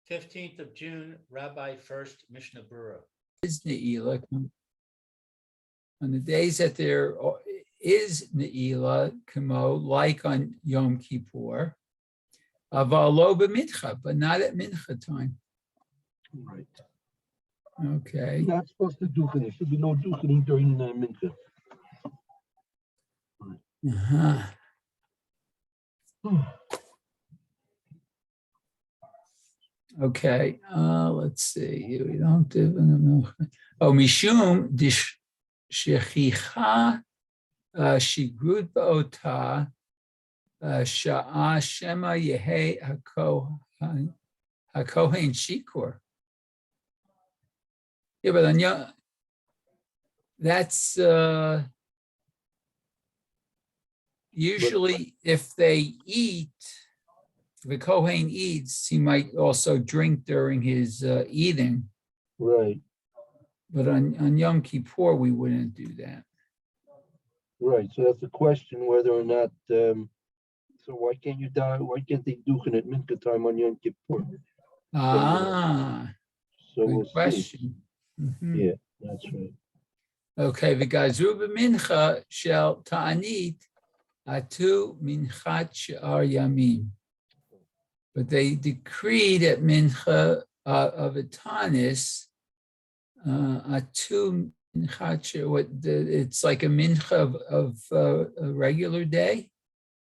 15th of June, Rabbi Furst, Mishna Berura. Is Ne'ilah on the days that there is Ne'ilah, Kamo, like on Yom Kippur, Avalo b'mincha, but not at mincha time. Right. Okay. You're not supposed to duchen. There should be no duchening during mincha. Uh-huh. Okay, let's see. We don't do. Oh, mishum shechicha shigrut ba'ota sha'a shema yehe hakohen shikur. Yeah, but on that's usually if they eat. If a Kohen eats, he might also drink during his eating. Right. But on Yom Kippur, we wouldn't do that. Right. So that's the question whether or not. So why can't you die? Why can't they duchen at mincha time on Yom Kippur? So Good we'll question. Mm-hmm. Yeah, that's right. Okay, v'gazu b'mincha shel ta'anit atu minchat she'ar yamim. But they decreed at mincha of Atanis atu minchat it's like a mincha of a regular day.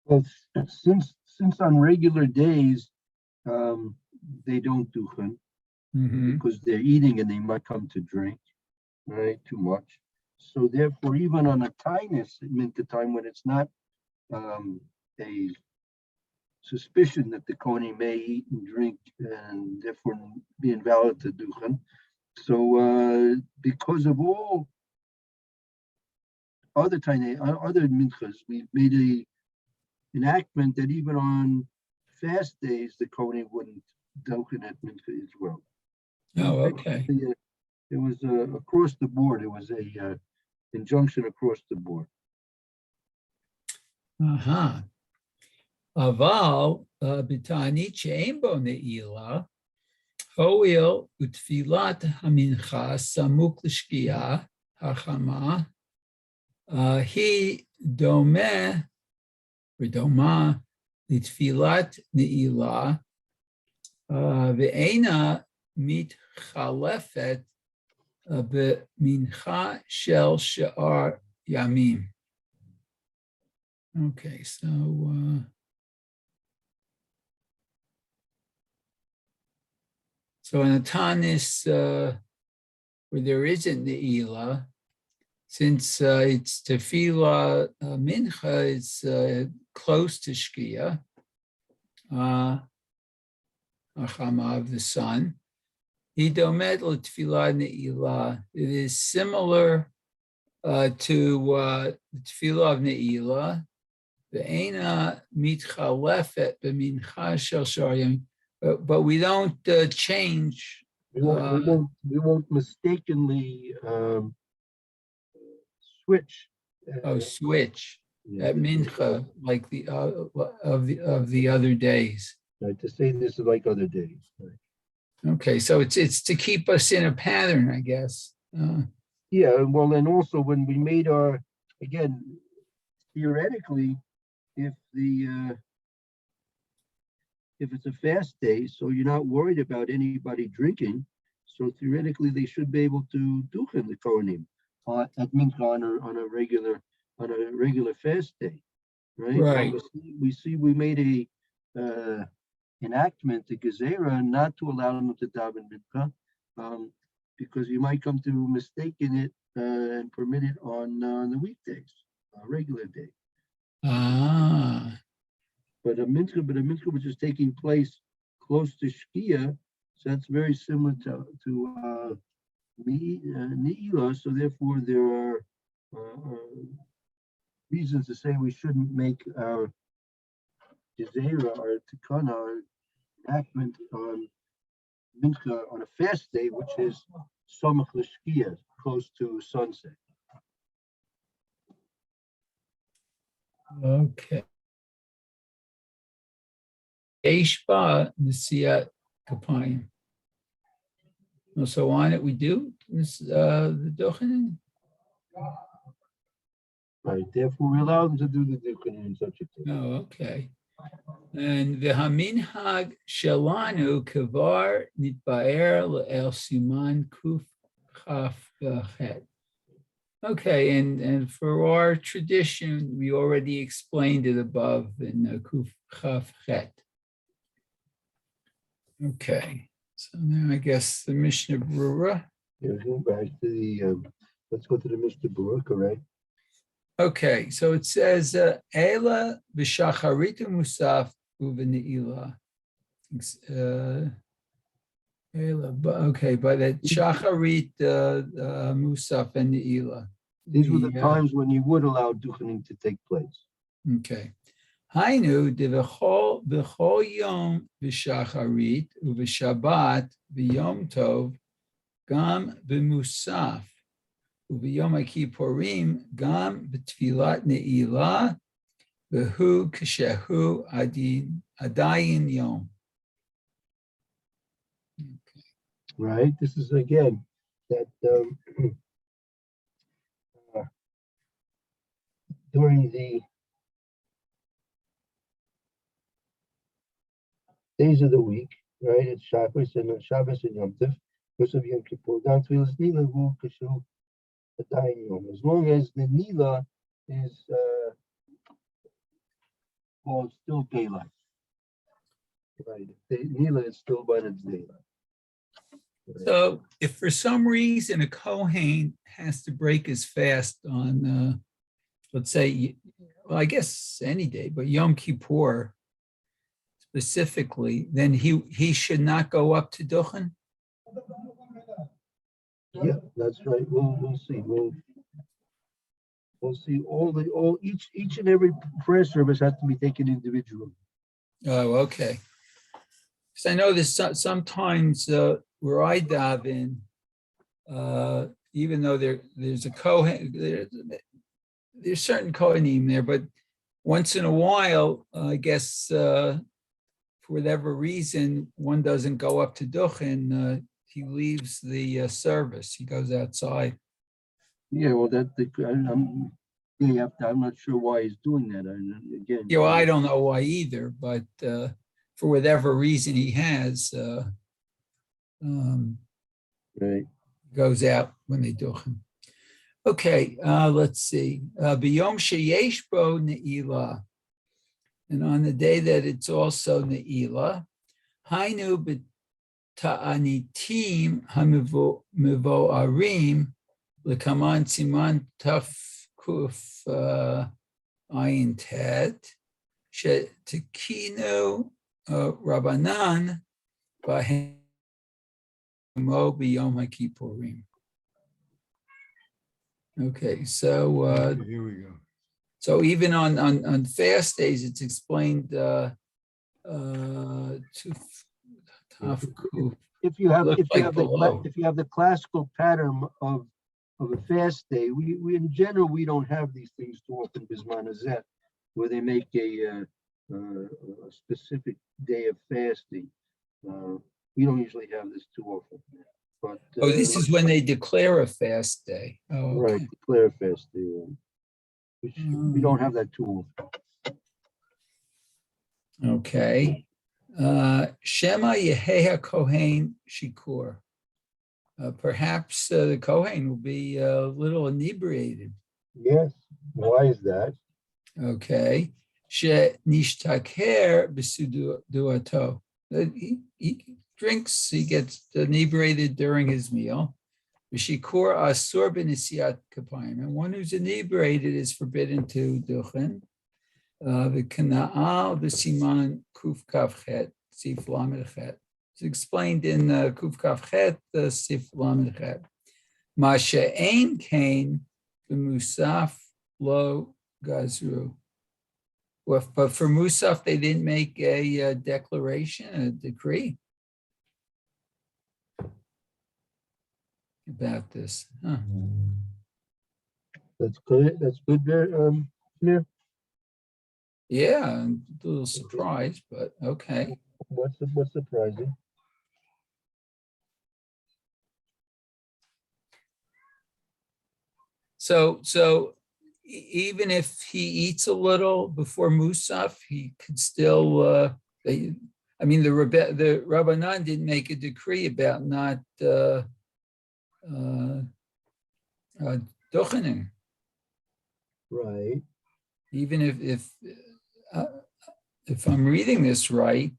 Well, since on regular days they don't duchen because they're eating and they might come to drink, right? Too much. So therefore, even on a tinus at mincha time when it's not a suspicion that the Kohen may eat and drink and therefore be invalid to duchen. So because of all other other minchas, we've made a enactment that even on fast days the Kohen wouldn't duchen at mincha as well. Oh, okay. It was across the board. It was a injunction across the board. Uh-huh. Aval b'ta'anit she'en bo ne'ilah ho'il utfilat hamincha samuk l'shkia hachama hi domeh v'doma l'tfilat ne'ilah ve'ena mitchalefet b'mincha shel she'ar yamim. Okay, so so in a tanis where there isn't Ne'ilah, since it's tefillah mincha, it's close to Shkia, Achama of the sun. Hidomed l'tefillah Ne'ilah. It is similar to the tefillah of Ne'ilah. Ve'ena mitchalefet b'mincha shel she'ar yamim. But we don't change. We won't mistakenly switch. Switch at mincha like the of the other days. Right, to say this is like other days. Right. Okay, so it's to keep us in a pattern, I guess. Yeah, well, and also when we made our, again, theoretically, if it's a fast day, so you're not worried about anybody drinking, so theoretically they should be able to duchen the Kohanim at mincha on a regular fast day, right? Right. We made a enactment, the gezerah, not to allow them to daven mincha, because you might come to mistaken it and permit it on the weekdays, a regular day. But a mincha which is taking place close to Shkia, so that's very similar to Ne'ilah. So therefore, there are reasons to say we shouldn't make our gezerah, our tikana, our enactment on mincha on a fast day, which is samach l'shkia, close to sunset. Okay. Eshba Nesiat Kapayim. So why don't we do this, the Duchening? Right, therefore we allow them to do the Duchening in such a case. Oh, okay. And v'haminhag shelanu kavar nitbaer le'el siman kuf chaf chet. Okay, and for our tradition, we already explained it above in kuf chaf chet. Okay, so now I guess the Mishnah Berura. Yeah, go back to the, let's go to the Mr. Berura, correct? Okay, so it says, Ela b'shacharit musaf uveneila. Okay, but at shacharit musaf and neila. These were the times when you would allow Duchening to take place. Okay. Hainu b'chol yom b'shacharit u'b'shabbat b'yom tov gam b'musaf. Ubiyom Kippurim gam b'tfilat ne'ilah v'hu kashehu adayin yom. Right. This is again that during the days of the week, right? It's Shabbos and Shabbos and Yom Tov. Because of Yom Kippur, gam tfilas ne'ilah v'hu kashehu. As long as the Nila is still daylight, right? The Nila is still when it's daylight. Right. So, if for some reason a Kohen has to break his fast on, let's say, well, I guess any day, but Yom Kippur specifically, then he should not go up to Duchen. Yeah, that's right. We'll see. We'll see. Each and every prayer service has to be taken individually. Oh, okay. Because I know there's sometimes where I dive in, even though there's a Kohen, there's certain Kohanim there, but once in a while, I guess for whatever reason, one doesn't go up to Duchen. He leaves the service. He goes outside. Yeah, well, I'm not sure why he's doing that. Again, yeah, well, I don't know why either, but for whatever reason he has, right, goes out when they do him. Okay, let's see. B'yom sheyesh bo ne'ilah, and on the day that it's also ne'ilah, hainu b'ta'anitim hamivo'arim l'kaman siman taf kuf ayin tet she'tekinu Rabbanan b'hem b'yom HaKippurim. Okay, so here we go. So even on fast days, it's explained to if you have the classical pattern of a fast day, we in general we don't have these things too often bisman hazeh, where they make a specific day of fasting. We don't usually have this too often. But this is when they declare a fast day. Oh, okay. Right, declare a fast day. Which we don't have that too often. Okay. Shema Yeheha Kohen Shikur. Perhaps the Kohen will be a little inebriated. Yes. Why is that? Okay. She nishtaker b'suduato. He drinks, he gets inebriated during his meal. V'shikur asur b'nisiat kapayim. And one who's inebriated is forbidden to duchen. V'kana'al v'siman kuf kaf chet, sif lamed chet. It's explained in kuf kaf chet, sif lamed chet. Ma she'ein kain b'musaf lo gazru. But for Musaf, they didn't make a declaration, a decree about this. Huh. That's good. That's good there, Smir. Yeah, I'm a little surprised, but okay. What's surprising? So even if he eats a little before Musaf, he could still, the Rabbanan didn't make a decree about not Duchening. Right. Even if I'm reading this right,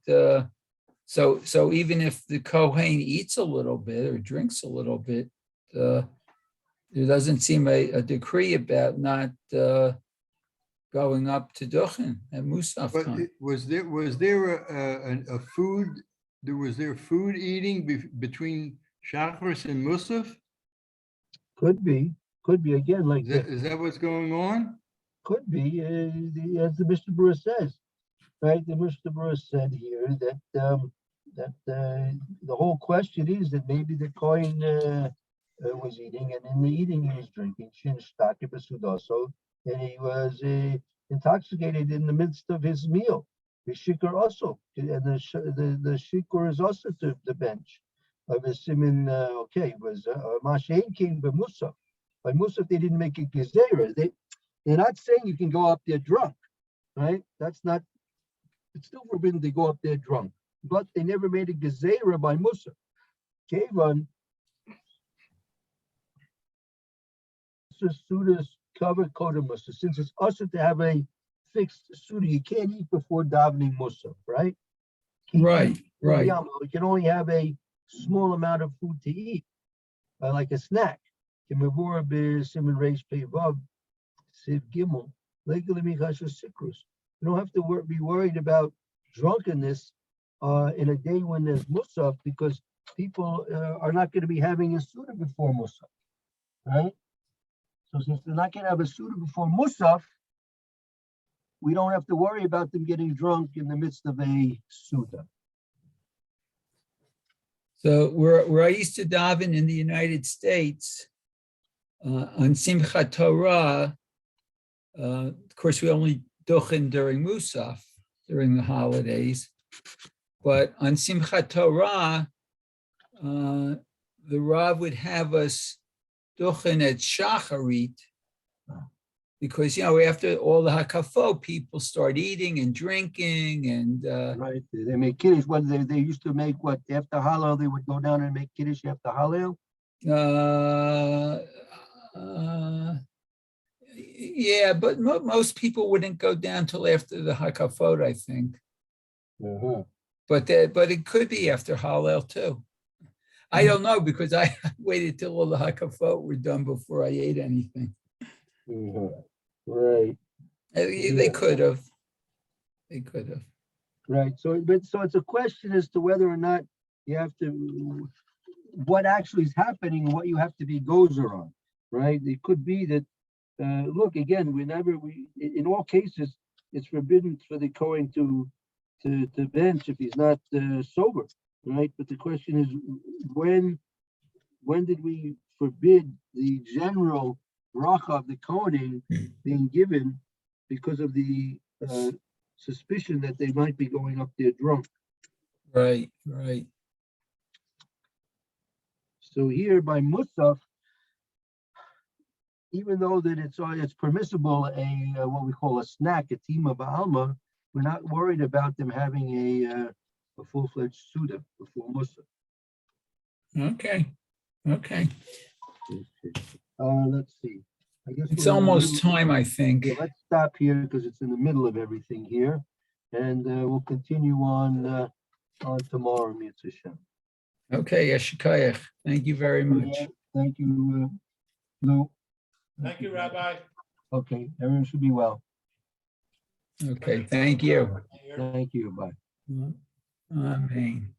so even if the Kohen eats a little bit or drinks a little bit, there doesn't seem a decree about not going up to Duchen at Musaf But time. was there a food? Was there food eating between Shacharis and Musaf? Could be again, like Is that what's going on? could be, as the Mr. Brewer says, right? The Mr. Brewer said here that the whole question is that maybe the Kohen was eating, and in the eating he was drinking, so, and he was intoxicated in the midst of his meal. The shikar also, and the shikar is also to the bench of a simin. Was Mashain king by Musaf. By Musaf, they didn't make a gezerah. They're not saying you can go up there drunk, right? That's not. It's still forbidden to go up there drunk, but they never made a gezerah by Musaf. Kevan. Sudas cover koda musa. Since it's also to have a fixed suda, you can't eat before davening musaf, right? Right. You can only have a small amount of food to eat, like a snack. You don't have to be worried about drunkenness in a day when there's musaf, because people are not going to be having a suda before musaf, right? So since they're not going to have a suda before Musaf, we don't have to worry about them getting drunk in the midst of a suda. So where I used to daven in the United States, on Simchat Torah, of course we only duchen during Musaf, during the holidays, but on Simchat Torah, the Rav would have us duchen at Shacharit, because after all the hakafot, people start eating and drinking, and Right, they make kiddush. What they used to make, what after Hallel they would go down and make kiddush after Hallel. Yeah, but most people wouldn't go down till after the hakafot, I think. But it could be after Hallel too. I don't know, because I waited till all the hakafot were done before I ate anything. Right. They could have. Right. So it's a question as to whether or not you have to, what actually is happening, and what you have to be gozer on. Right. It could be that. Look again. In all cases, it's forbidden for the Kohen to bench if he's not sober. Right, but the question is, when did we forbid the general bracha of the Kohanim being given because of the suspicion that they might be going up there drunk? Right. So here by Musaf, even though that it's permissible a what we call a snack, a tima ba'alma, we're not worried about them having a full-fledged suda before Musaf. Okay. Let's see. I guess It's almost time, I think. Yeah, let's stop here because it's in the middle of everything here, and we'll continue on tomorrow, Mitzvah Shem. Okay, Yeshikayach. Thank you very much. Thank you, Lou. Thank you, Rabbi. Okay, everyone should be well. Okay, thank you. Thank you. Bye. Amen.